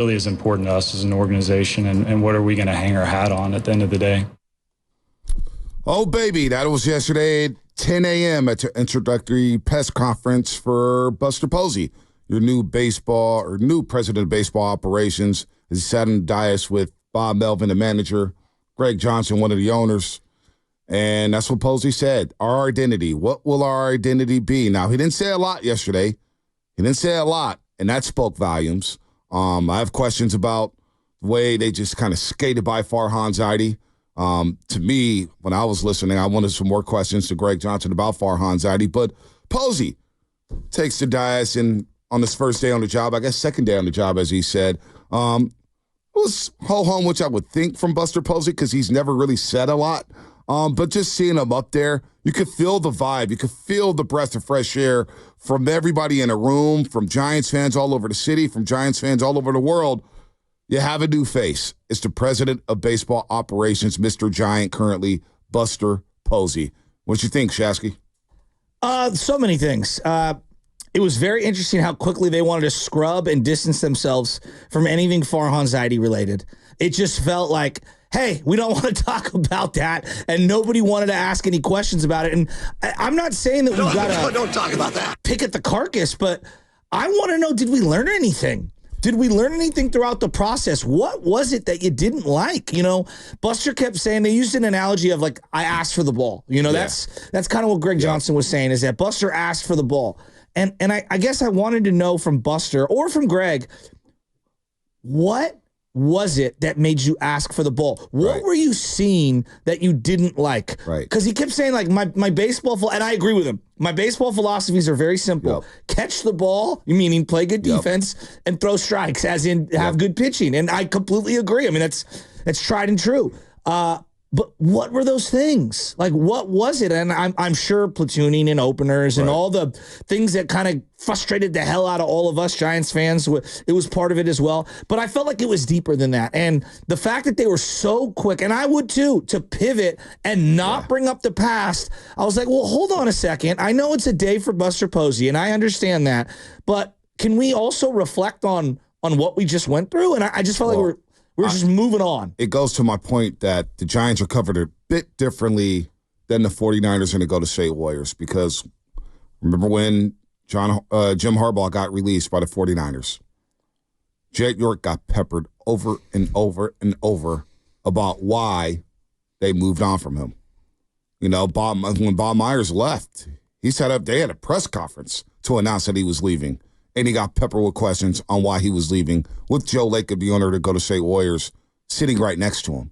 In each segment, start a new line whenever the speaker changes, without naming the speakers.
really is important to us as an organization, and what are we going to hang our hat on at the end of the day.
Oh, baby, that was yesterday at 10 a.m. at the introductory press conference for Buster Posey, your new president of baseball operations, as he sat on the dais with Bob Melvin, the manager, Greg Johnson, one of the owners. And that's what Posey said, our identity. What will our identity be? Now, he didn't say a lot yesterday. He didn't say a lot, and that spoke volumes. I have questions about the way they just kind of skated by Farhan Zaidi. To me, when I was listening, I wanted some more questions to Greg Johnson about Farhan Zaidi. But Posey takes the dais and on his first day on the job, I guess second day on the job, as he said, was ho-hum, which I would think from Buster Posey because he's never really said a lot. But just seeing him up there, you could feel the vibe. You could feel the breath of fresh air from everybody in the room, from Giants fans all over the city, from Giants fans all over the world. You have a new face. It's the president of baseball operations, Mr. Giant, currently, Buster Posey. What you think, Shasky?
So many things. It was very interesting how quickly they wanted to scrub and distance themselves from anything Farhan Zaidi related. It just felt like, hey, we don't want to talk about that, and nobody wanted to ask any questions about it. And I'm not saying that we've got to
don't talk about that.
Pick at the carcass, but I want to know, did we learn anything? Did we learn anything throughout the process? What was it that you didn't like? You know, Buster kept saying, they used an analogy of like, I asked for the ball. You know, that's kind of what Greg Johnson was saying, is that Buster asked for the ball. And I guess I wanted to know from Buster or from Greg, what was it that made you ask for the ball? What were you seeing that you didn't like?
Right.
Because he kept saying, like, my baseball, and I agree with him. My baseball philosophies are very simple. Yep. Catch the ball, meaning play good defense, and throw strikes, as in have good pitching. And I completely agree. I mean, that's tried and true. But what were those things? Like, what was it? And I'm sure platooning and openers and all the things that kind of frustrated the hell out of all of us Giants fans, it was part of it as well. But I felt like it was deeper than that. And the fact that they were so quick, and I would too, to pivot and not bring up the past, I was like, well, hold on a second. I know it's a day for Buster Posey, and I understand that. But can we also reflect on what we just went through? And I just felt like we're just moving on.
It goes to my point that the Giants are covered a bit differently than the 49ers and the Golden State Warriors, because remember when Jim Harbaugh got released by the 49ers? Jet York got peppered over and over and over about why they moved on from him. You know, when Bob Myers left, they had a press conference to announce that he was leaving. And he got peppered with questions on why he was leaving, with Joe Lacob, the owner of the Golden State Warriors, sitting right next to him.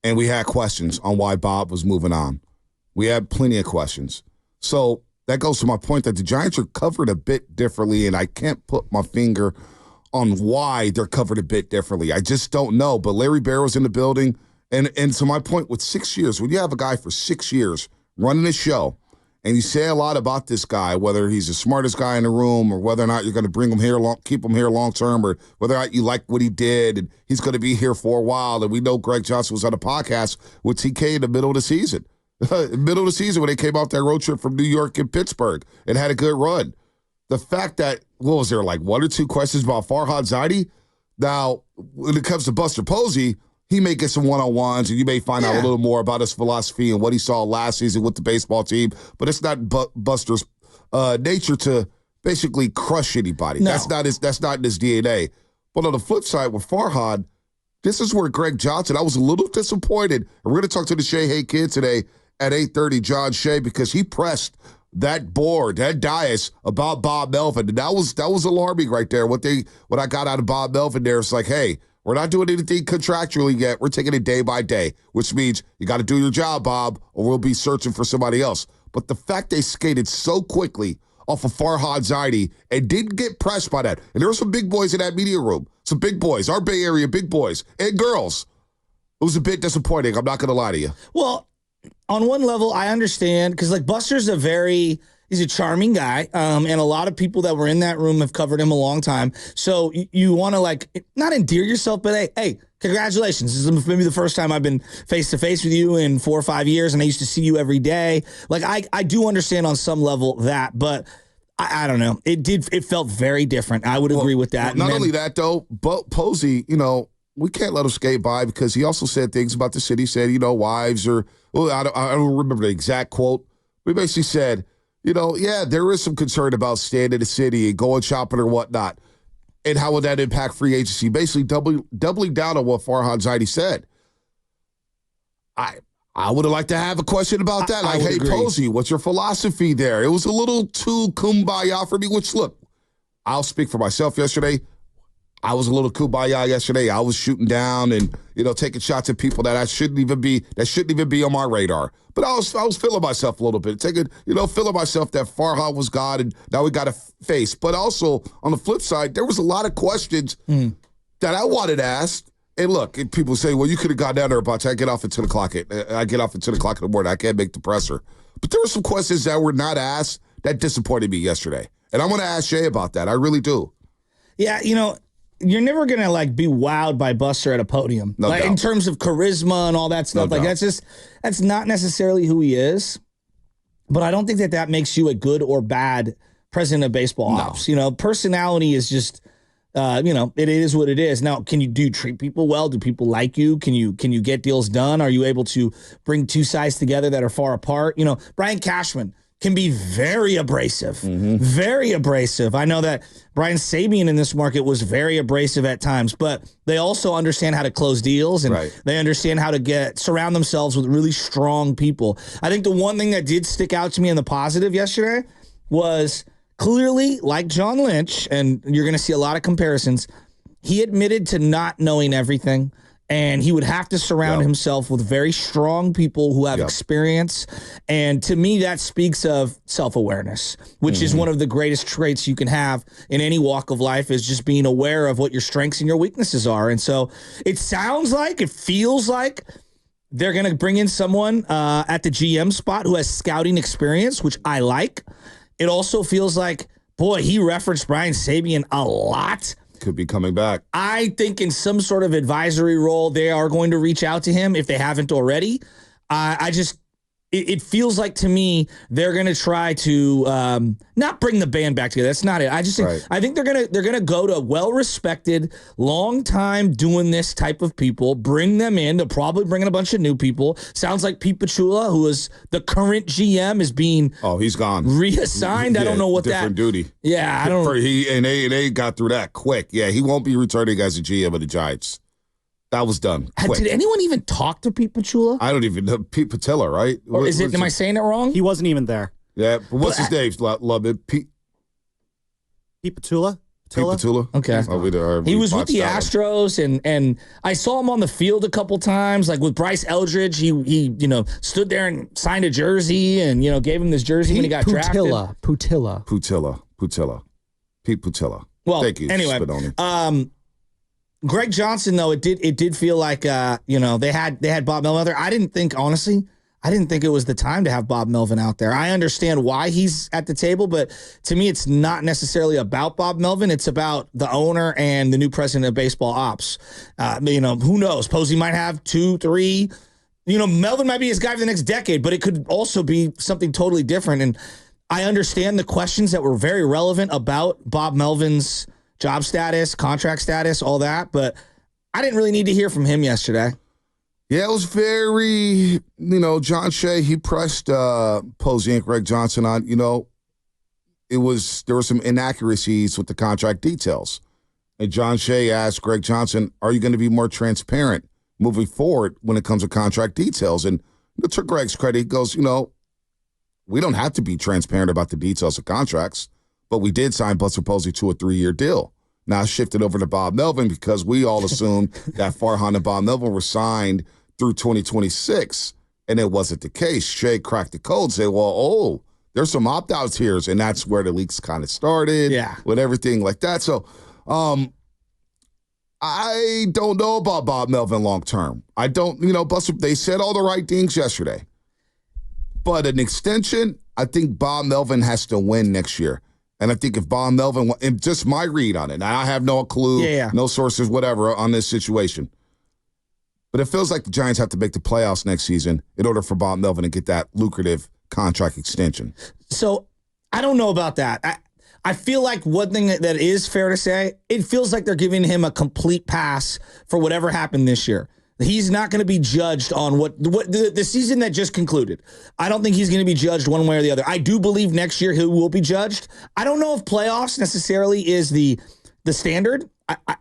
And we had questions on why Bob was moving on. We had plenty of questions. So that goes to my point that the Giants are covered a bit differently, and I can't put my finger on why they're covered a bit differently. I just don't know. But Larry Baer was in the building. And so my point, with 6 years, when you have a guy for 6 years running a show, and you say a lot about this guy, whether he's the smartest guy in the room or whether or not you're going to bring him here, keep him here long term, or whether or not you like what he did and he's going to be here for a while. And we know Greg Johnson was on a podcast with TK in the middle of the season. Middle of the season when they came off that road trip from New York and Pittsburgh and had a good run. The fact that, what was there, like one or two questions about Farhan Zaidi? Now, when it comes to Buster Posey, he may get some one-on-ones, and you may find out a little more about his philosophy and what he saw last season with the baseball team. But it's not Buster's nature to basically crush anybody.
No.
That's not his DNA. But on the flip side, with Farhan, this is where Greg Johnson, I was a little disappointed. And we're going to talk to the Shea Hay kid today at 8:30, John Shea, because he pressed that board, that dais about Bob Melvin. And that was alarming right there. What I got out of Bob Melvin there is like, hey, we're not doing anything contractually yet. We're taking it day by day, which means you got to do your job, Bob, or we'll be searching for somebody else. But the fact they skated so quickly off of Farhan Zaidi and didn't get pressed by that. And there were some big boys in that media room, some big boys, our Bay Area big boys and girls. It was a bit disappointing. I'm not going to lie to you.
Well, on one level, I understand, because like Buster's he's a charming guy, and a lot of people that were in that room have covered him a long time. So you want to, like, not endear yourself, but hey, congratulations. This is maybe the first time I've been face-to-face with you in 4 or 5 years, and I used to see you every day. Like, I do understand on some level that, but I don't know. It felt very different. I would agree with that.
Not only that, though, but Posey, we can't let him skate by because he also said things about the city. He said, wives are, I don't remember the exact quote, but he basically said, yeah, there is some concern about staying in the city and going shopping or whatnot. And how would that impact free agency? Basically doubling down on what Farhan Zaidi said. I would have liked to have a question about that. Like, hey, agree. Posey, what's your philosophy there? It was a little too kumbaya for me, which, look, I'll speak for myself yesterday. I was a little kumbaya yesterday. I was shooting down and, taking shots at people that shouldn't even be on my radar. But I was feeling myself a little bit, feeling myself that Farhan was God and now we got to face. But also, on the flip side, there was a lot of questions that I wanted asked. And look, people say, well, you could have gotten down there about I get off at 10 o'clock. I get off at 10 o'clock in the morning. I can't make the presser. But there were some questions that were not asked that disappointed me yesterday. And I'm going to ask Jay about that. I really do.
Yeah, you're never going to, be wowed by Buster at a podium.
No doubt.
In terms of charisma and all that stuff.
No doubt.
That's not necessarily who he is. But I don't think that makes you a good or bad president of baseball ops. Personality is just... it is what it is. Now, do you treat people well? Do people like you? Can you get deals done? Are you able to bring two sides together that are far apart? Brian Cashman can be very abrasive, very abrasive. I know that Brian Sabian in this market was very abrasive at times, but they also understand how to close deals and they understand how to surround themselves with really strong people. I think the one thing that did stick out to me in the positive yesterday was clearly, like John Lynch, and you're going to see a lot of comparisons, he admitted to not knowing everything, and he would have to surround himself with very strong people who have experience. And to me, that speaks of self-awareness, which is one of the greatest traits you can have in any walk of life, is just being aware of what your strengths and your weaknesses are. And so it feels like they're going to bring in someone at the GM spot who has scouting experience, which I like. It also feels like, boy, he referenced Brian Sabian a lot.
Could be coming back.
I think in some sort of advisory role, they are going to reach out to him if they haven't already. It feels like to me they're going to try to not bring the band back together. That's not it. I just think I think they're gonna go to well-respected, long time doing this type of people, bring them in. They'll probably bring in a bunch of new people. Sounds like Pete Pachula, who is the current GM, is being
he's gone
reassigned. I don't know what
different duty.
Yeah, I don't.
They got through that quick. Yeah, he won't be returning as a GM of the Giants. That was done. Quick.
Did anyone even talk to Pete Pachula?
I don't even know. Pete Patella, right?
Or am I saying it wrong?
He wasn't even there.
Yeah, but what's his name? Love it. Pete
Patula?
Pete Patula?
Okay. He was with the Astros, and I saw him on the field a couple times, like with Bryce Eldridge. He stood there and signed a jersey and, gave him this jersey when he got drafted.
Putilla.
Pete Patilla.
Well,
thank you.
Anyway, Greg Johnson, though, it did feel like they had Bob Melvin out there. I didn't think it was the time to have Bob Melvin out there. I understand why he's at the table, but to me, it's not necessarily about Bob Melvin. It's about the owner and the new president of baseball ops. Who knows? Posey might have 2, 3. Melvin might be his guy for the next decade, but it could also be something totally different. And I understand the questions that were very relevant about Bob Melvin's job status, contract status, all that, but I didn't really need to hear from him yesterday.
Yeah, it was very, John Shea, he pressed Posey and Greg Johnson on, there were some inaccuracies with the contract details. And John Shea asked Greg Johnson, are you going to be more transparent moving forward when it comes to contract details? And to Greg's credit, he goes, we don't have to be transparent about the details of contracts. But we did sign Buster Posey to a 3-year deal. Now shifted over to Bob Melvin because we all assumed that Farhan and Bob Melvin were signed through 2026, and it wasn't the case. Shea cracked the code, said, well, there's some opt-outs here, and that's where the leaks kind of started with everything like that. So I don't know about Bob Melvin long-term. I don't, Buster, they said all the right things yesterday. But an extension, I think Bob Melvin has to win next year. And I think if Bob Melvin, and just my read on it, I have no clue, no sources, whatever, on this situation. But it feels like the Giants have to make the playoffs next season in order for Bob Melvin to get that lucrative contract extension.
So I don't know about that. I feel like one thing that is fair to say, it feels like they're giving him a complete pass for whatever happened this year. He's not going to be judged on what the season that just concluded. I don't think he's going to be judged one way or the other. I do believe next year he will be judged. I don't know if playoffs necessarily is the standard.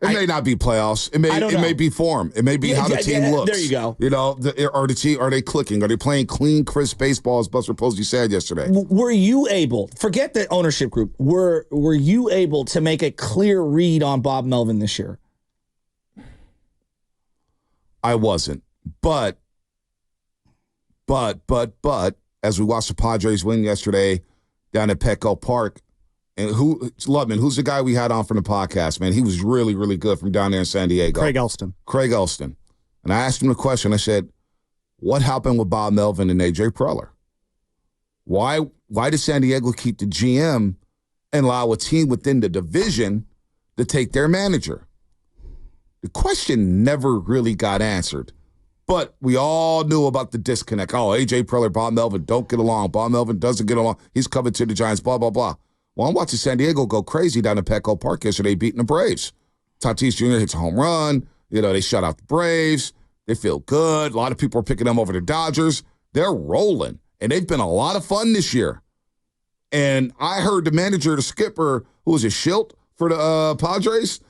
It may not be playoffs. It may be form. It may be how the team looks.
There you go.
You know, are they clicking? Are they playing clean, crisp baseball, as Buster Posey said yesterday?
Were you able, forget the ownership group, were you able to make a clear read on Bob Melvin this year?
I wasn't. But, as we watched the Padres win yesterday down at Petco Park, and Lubman, who's the guy we had on from the podcast, man? He was really, really good from down there in San Diego.
Craig Elston.
And I asked him the question. I said, what happened with Bob Melvin and A.J. Preller? Why did San Diego keep the GM and allow a team within the division to take their manager? The question never really got answered. But we all knew about the disconnect. Oh, A.J. Preller, Bob Melvin don't get along. Bob Melvin doesn't get along. He's coming to the Giants, blah, blah, blah. Well, I'm watching San Diego go crazy down at Petco Park yesterday, beating the Braves. Tatis Jr. hits a home run. You know, they shut out the Braves. They feel good. A lot of people are picking them over the Dodgers. They're rolling, and they've been a lot of fun this year. And I heard the manager, the skipper, who was a Schilt for the Padres,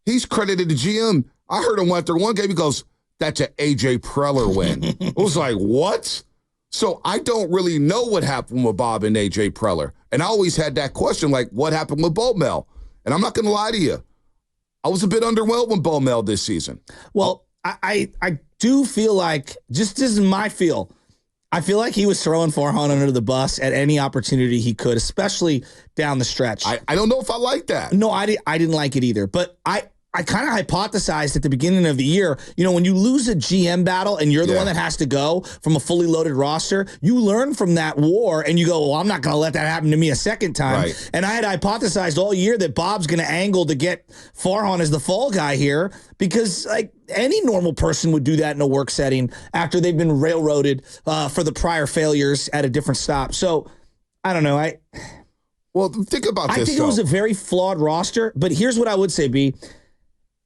he's credited the GM. I heard him after one game, he goes, that's an A.J. Preller win. I was like, what? So I don't really know what happened with Bob and A.J. Preller. And I always had that question, like, what happened with Bo Mel? And I'm not going to lie to you. I was a bit underwhelmed with Bo Mel this season.
Well, I do feel like, just this is my feel, I feel like he was throwing Farhan under the bus at any opportunity he could, especially down the stretch.
I don't know if I like that.
No, I didn't like it either. But I kind of hypothesized at the beginning of the year, you know, when you lose a GM battle and you're the one that has to go from a fully loaded roster, you learn from that war and you go, well, I'm not going to let that happen to me a second time.
Right.
And I had hypothesized all year that Bob's going to angle to get Farhan as the fall guy here because, like, any normal person would do that in a work setting after they've been railroaded for the prior failures at a different stop. So, I don't know.
Well, think about this,
I think it was a very flawed roster, but here's what I would say, B.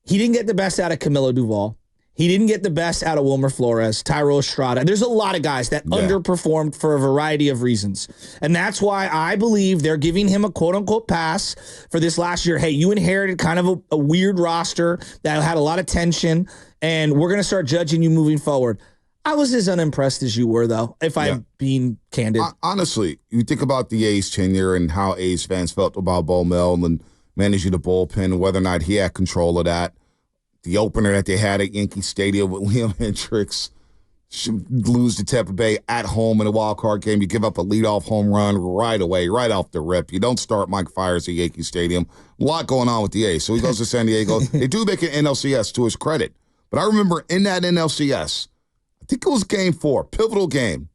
He didn't get the best out of Camilo Duvall. He didn't get the best out of Wilmer Flores, Tyro Estrada. There's a lot of guys that underperformed for a variety of reasons. And that's why I believe they're giving him a quote-unquote pass for this last year. Hey, you inherited kind of a weird roster that had a lot of tension, and we're going to start judging you moving forward. I was as unimpressed as you were, though, if I'm being candid.
Honestly, you think about the A's tenure and how A's fans felt about Bo Mel and managing the bullpen and whether or not he had control of that. The opener that they had at Yankee Stadium with Liam Hendricks, lose to Tampa Bay at home in a wild card game. You give up a leadoff home run right away, right off the rip. You don't start Mike Fiers at Yankee Stadium. A lot going on with the A's. So he goes to San Diego. They do make an NLCS to his credit. But I remember in that NLCS, I think it was game 4, pivotal game,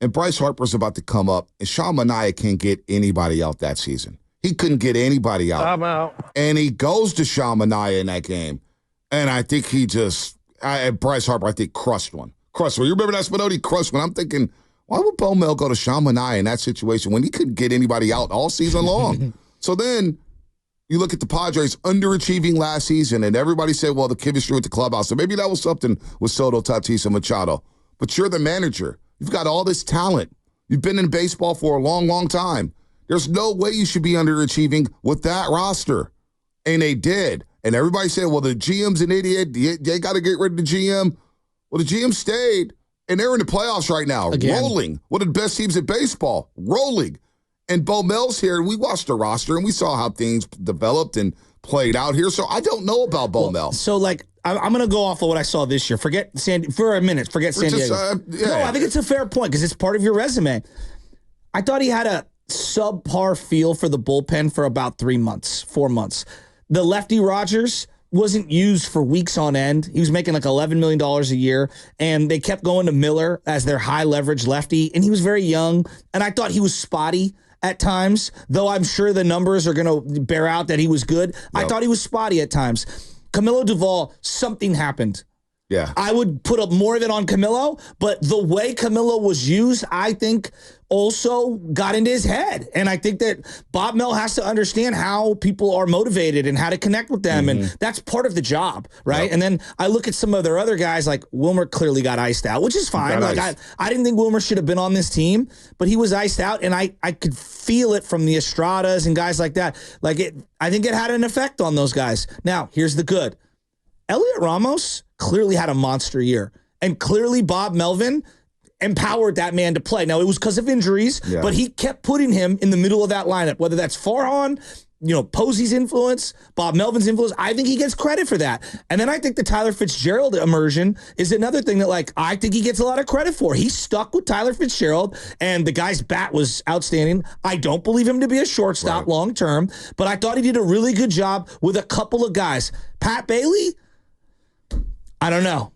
and Bryce Harper's about to come up, and Sean Manaea can't get anybody out that season. He couldn't get anybody out.
I'm out.
And he goes to Sean Manaea in that game. And I think he just, Bryce Harper, I think, crushed one. You remember that Spinotti crushed one? I'm thinking, why would Bo Mel go to Sean Manaea in that situation when he couldn't get anybody out all season long? So then you look at the Padres underachieving last season, and everybody said, well, the chemistry with the clubhouse. So maybe that was something with Soto, Tatis, and Machado. But you're the manager. You've got all this talent. You've been in baseball for a long, long time. There's no way you should be underachieving with that roster. And they did. And everybody said, well, the GM's an idiot. They got to get rid of the GM. Well, the GM stayed, and they're in the playoffs right now, rolling. One of the best teams in baseball, rolling. And Bo Mel's here, and we watched the roster, and we saw how things developed and played out here. So I don't know about Bo Mel.
So, like, I'm going to go off of what I saw this year. Forget San Diego. No, I think it's a fair point because it's part of your resume. I thought he had a subpar feel for the bullpen for about 4 months. The lefty Rogers wasn't used for weeks on end. He was making like $11 million a year, and they kept going to Miller as their high leverage lefty, and he was very young, and I thought he was spotty at times, though I'm sure the numbers are going to bear out that he was good. Yep. I thought he was spotty at times. Camilo Duvall, something happened.
Yeah.
I would put up more of it on Camilo, but the way Camilo was used, I think also got into his head. And I think that Bob Mel has to understand how people are motivated and how to connect with them. And that's part of the job, right?
Yep.
And then I look at some of their other guys, like Wilmer clearly got iced out, which is fine. Like I didn't think Wilmer should have been on this team, but he was iced out, and I could feel it from the Estradas and guys like that. I think it had an effect on those guys. Now, here's the good. Elliot Ramos clearly had a monster year, and clearly Bob Melvin empowered that man to play. Now, it was because of injuries, but he kept putting him in the middle of that lineup, whether that's Farhan, Posey's influence, Bob Melvin's influence. I think he gets credit for that. And then I think the Tyler Fitzgerald immersion is another thing that, I think he gets a lot of credit for. He stuck with Tyler Fitzgerald, and the guy's bat was outstanding. I don't believe him to be a shortstop long term, but I thought he did a really good job with a couple of guys. Pat Bailey, I don't know.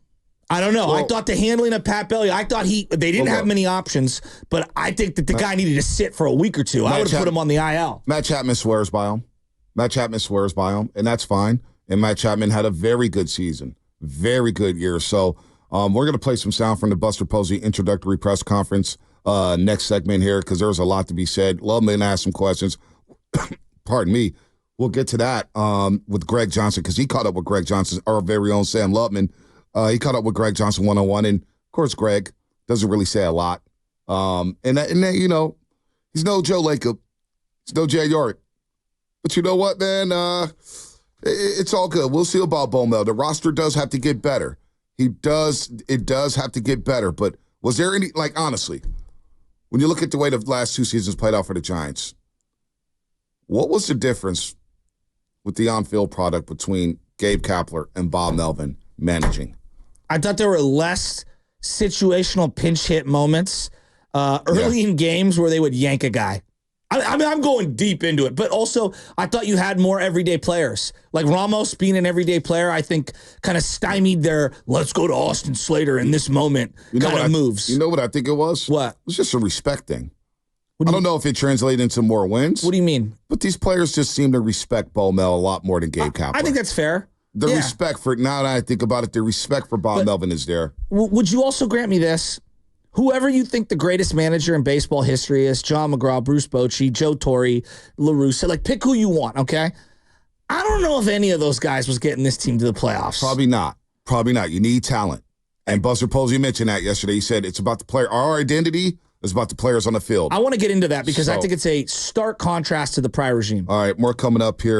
Well, I thought the handling of Pat Bailey, I thought they didn't have many options, but I think that the guy needed to sit for a week or two. I would have put him on the IL.
Matt Chapman swears by him. And that's fine. And Matt Chapman had a very good season, very good year. So we're going to play some sound from the Buster Posey introductory press conference next segment here, because there's a lot to be said. Love me and ask some questions. Pardon me. We'll get to that with Greg Johnson, because he caught up with Greg Johnson, our very own Sam Lutman. He caught up with Greg Johnson one-on-one, and of course, Greg doesn't really say a lot. And he's no Joe Lacob, he's no Jay York, but you know what, man? It's all good. We'll see about Bomel. The roster does have to get better. It does have to get better. But was there any, honestly, when you look at the way the last two seasons played out for the Giants, what was the difference with the on-field product between Gabe Kapler and Bob Melvin managing?
I thought there were less situational pinch hit moments early in games where they would yank a guy. I mean, I'm going deep into it, but also I thought you had more everyday players. Like Ramos being an everyday player, I think kind of stymied their let's go to Austin Slater in this moment kind of moves.
You know what I think it was?
What?
It was just a respect thing. I don't know if it translated into more wins.
What do you mean?
But these players just seem to respect Bo Mel a lot more than Gabe Kapler.
I think that's fair.
The respect for, now that I think about it, the respect for Bob Melvin is there.
Would you also grant me this? Whoever you think the greatest manager in baseball history is, John McGraw, Bruce Bochy, Joe Torre, La Russa, pick who you want, okay? I don't know if any of those guys was getting this team to the playoffs.
Probably not. You need talent. And Buster Posey mentioned that yesterday. He said it's about the player. Our identity is about the players on the field.
I want to get into that because I think it's a stark contrast to the prior regime.
All right, more coming up here.